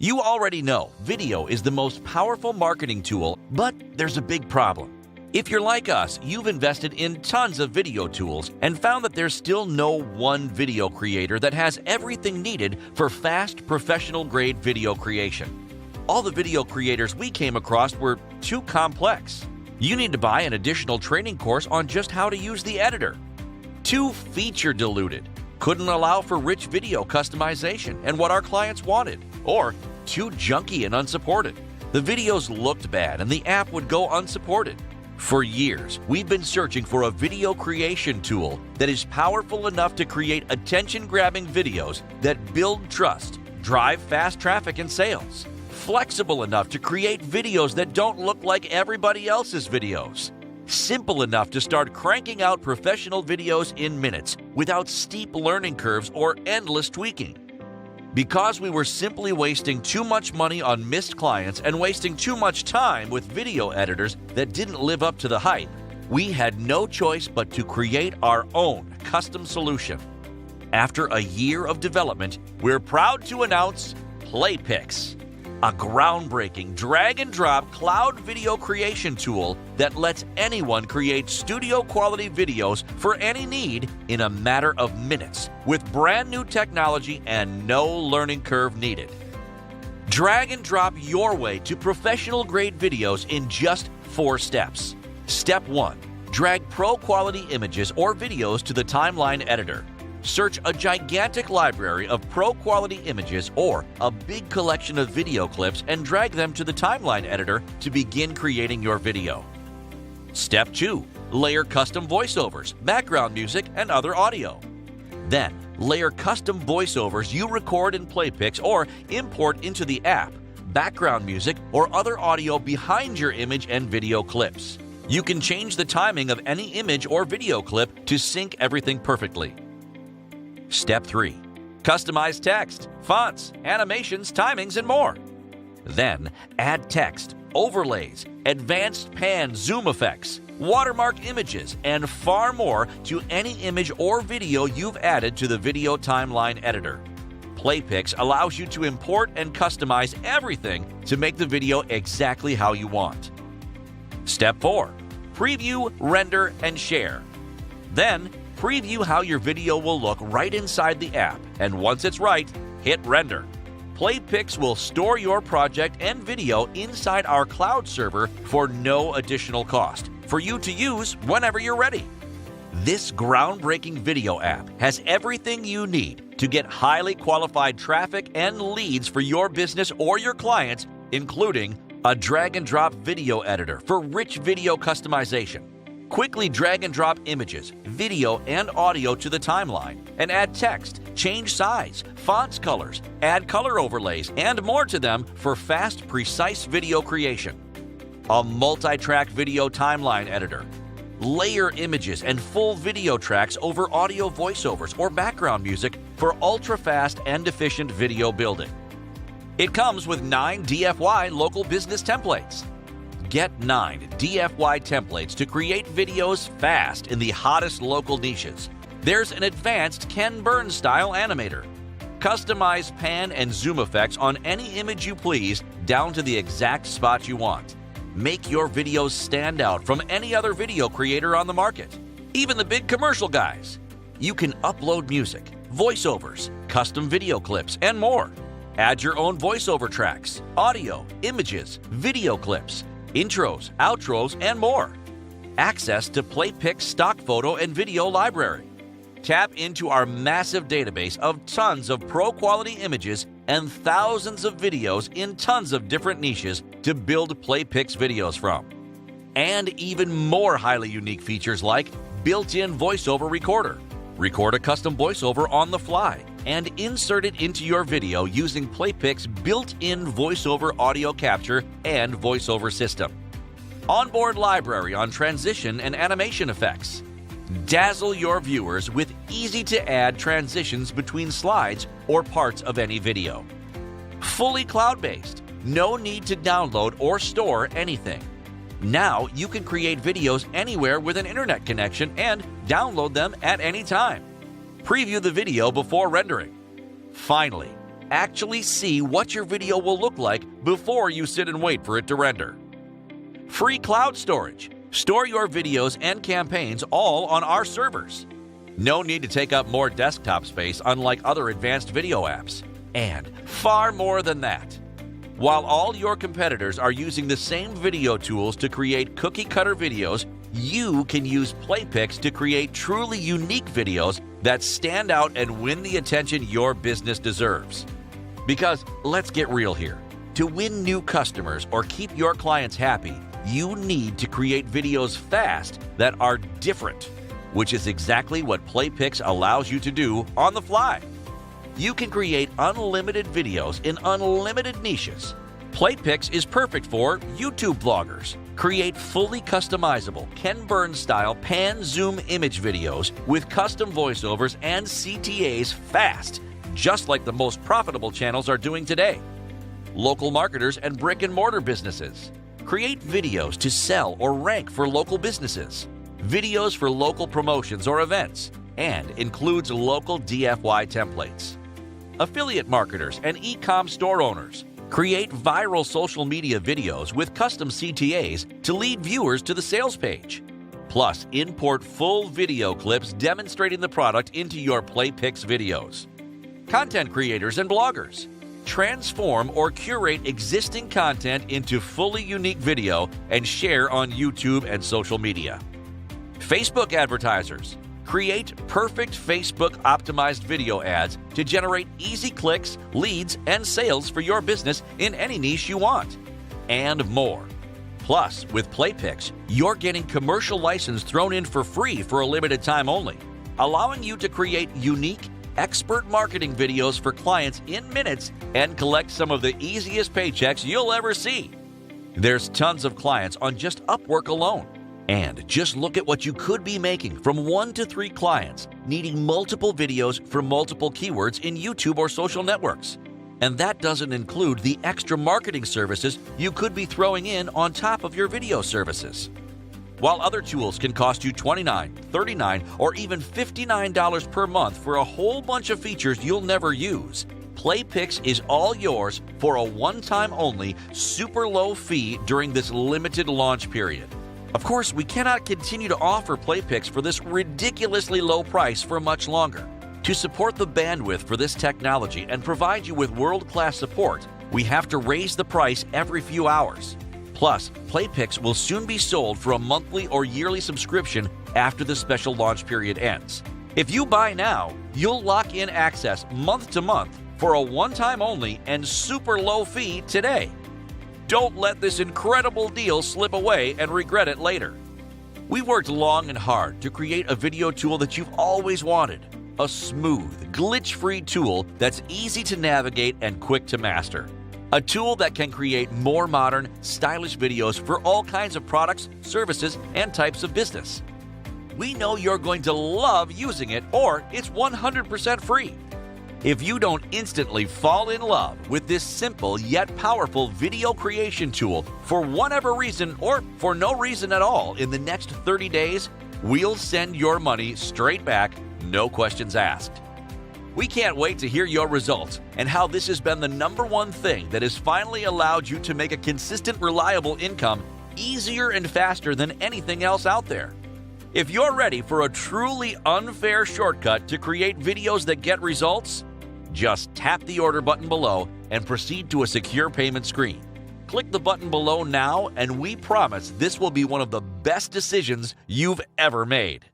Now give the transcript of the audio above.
You already know video is the most powerful marketing tool, but there's a big problem. If you're like us, you've invested in tons of video tools and found that there's still no one video creator that has everything needed for fast, professional-grade video creation. All the video creators we came across were too complex. You need to buy an additional training course on just how to use the editor. Too feature-diluted. Couldn't allow for rich video customization and what our clients wanted. Or too junky and unsupported. The videos looked bad and the app would go unsupported. For years, we've been searching for a video creation tool that is powerful enough to create attention-grabbing videos that build trust, drive fast traffic and sales, flexible enough to create videos that don't look like everybody else's videos, simple enough to start cranking out professional videos in minutes without steep learning curves or endless tweaking. Because we were simply wasting too much money on missed clients and wasting too much time with video editors that didn't live up to the hype, we had no choice but to create our own custom solution. After a year of development, we're proud to announce PlayPix, a groundbreaking drag-and-drop cloud video creation tool that lets anyone create studio-quality videos for any need in a matter of minutes with brand-new technology and no learning curve needed. Drag and drop your way to professional-grade videos in just 4 steps. Step 1. Drag pro-quality images or videos to the timeline editor. Search a gigantic library of pro-quality images or a big collection of video clips and drag them to the timeline editor to begin creating your video. Step 2. Layer custom voiceovers, background music, and other audio. Then, layer custom voiceovers you record in PlayPix or import into the app, background music, or other audio behind your image and video clips. You can change the timing of any image or video clip to sync everything perfectly. Step 3. Customize text, fonts, animations, timings, and more. Then, add text, overlays, advanced pan zoom effects, watermark images, and far more to any image or video you've added to the video timeline editor. PlayPix allows you to import and customize everything to make the video exactly how you want. Step 4. Preview, render, and share. Then, preview how your video will look right inside the app, and once it's right, hit render. PlayPix will store your project and video inside our cloud server for no additional cost, for you to use whenever you're ready. This groundbreaking video app has everything you need to get highly qualified traffic and leads for your business or your clients, including a drag-and-drop video editor for rich video customization. Quickly drag and drop images, video, and audio to the timeline and add text, change size, fonts colors, add color overlays, and more to them for fast, precise video creation. A multi-track video timeline editor. Layer images and full video tracks over audio voiceovers or background music for ultra-fast and efficient video building. It comes with 9 DFY local business templates. Get 9 DFY templates to create videos fast in the hottest local niches. There's an advanced Ken Burns style animator. Customize pan and zoom effects on any image you please down to the exact spot you want. Make your videos stand out from any other video creator on the market, even the big commercial guys. You can upload music, voiceovers, custom video clips, and more. Add your own voiceover tracks, audio, images, video clips, intros, outros, and more. Access to PlayPix stock photo and video library. Tap into our massive database of tons of pro-quality images and thousands of videos in tons of different niches to build PlayPix videos from. And even more highly unique features like built-in voiceover recorder. Record a custom voiceover on the fly and insert it into your video using PlayPix built-in voiceover audio capture and voiceover system. Onboard library on transition and animation effects. Dazzle your viewers with easy-to-add transitions between slides or parts of any video. Fully cloud-based. No need to download or store anything. Now you can create videos anywhere with an internet connection and download them at any time. Preview the video before rendering. Finally, actually see what your video will look like before you sit and wait for it to render. Free cloud storage. Store your videos and campaigns all on our servers. No need to take up more desktop space unlike other advanced video apps. And far more than that. While all your competitors are using the same video tools to create cookie-cutter videos, you can use PlayPix to create truly unique videos that stand out and win the attention your business deserves. Because let's get real here. To win new customers or keep your clients happy, you need to create videos fast that are different, which is exactly what PlayPix allows you to do on the fly. You can create unlimited videos in unlimited niches. PlayPix is perfect for YouTube vloggers. Create fully customizable Ken Burns-style pan-zoom image videos with custom voiceovers and CTAs fast, just like the most profitable channels are doing today. Local marketers and brick-and-mortar businesses. Create videos to sell or rank for local businesses. Videos for local promotions or events, and includes local DFY templates. Affiliate marketers and e-com store owners. Create viral social media videos with custom CTAs to lead viewers to the sales page. Plus, import full video clips demonstrating the product into your PlayPix videos. Content creators and bloggers. Transform or curate existing content into fully unique video and share on YouTube and social media. Facebook advertisers. Create perfect Facebook-optimized video ads to generate easy clicks, leads, and sales for your business in any niche you want, and more. Plus, with PlayPix, you're getting commercial license thrown in for free for a limited time only, allowing you to create unique, expert marketing videos for clients in minutes and collect some of the easiest paychecks you'll ever see. There's tons of clients on just Upwork alone. And just look at what you could be making from 1 to 3 clients needing multiple videos for multiple keywords in YouTube or social networks. And that doesn't include the extra marketing services you could be throwing in on top of your video services. While other tools can cost you $29, $39, or even $59 per month for a whole bunch of features you'll never use, PlayPix is all yours for a one-time only, super low fee during this limited launch period. Of course, we cannot continue to offer PlayPix for this ridiculously low price for much longer. To support the bandwidth for this technology and provide you with world-class support, we have to raise the price every few hours. Plus, PlayPix will soon be sold for a monthly or yearly subscription after the special launch period ends. If you buy now, you'll lock in access month to month for a one-time only and super low fee today. Don't let this incredible deal slip away and regret it later. We worked long and hard to create a video tool that you've always wanted. A smooth, glitch-free tool that's easy to navigate and quick to master. A tool that can create more modern, stylish videos for all kinds of products, services, and types of business. We know you're going to love using it, or it's 100% free. If you don't instantly fall in love with this simple yet powerful video creation tool for whatever reason or for no reason at all in the next 30 days, we'll send your money straight back, no questions asked. We can't wait to hear your results and how this has been the #1 thing that has finally allowed you to make a consistent, reliable income easier and faster than anything else out there. If you're ready for a truly unfair shortcut to create videos that get results, just tap the order button below and proceed to a secure payment screen. Click the button below now, and we promise this will be one of the best decisions you've ever made.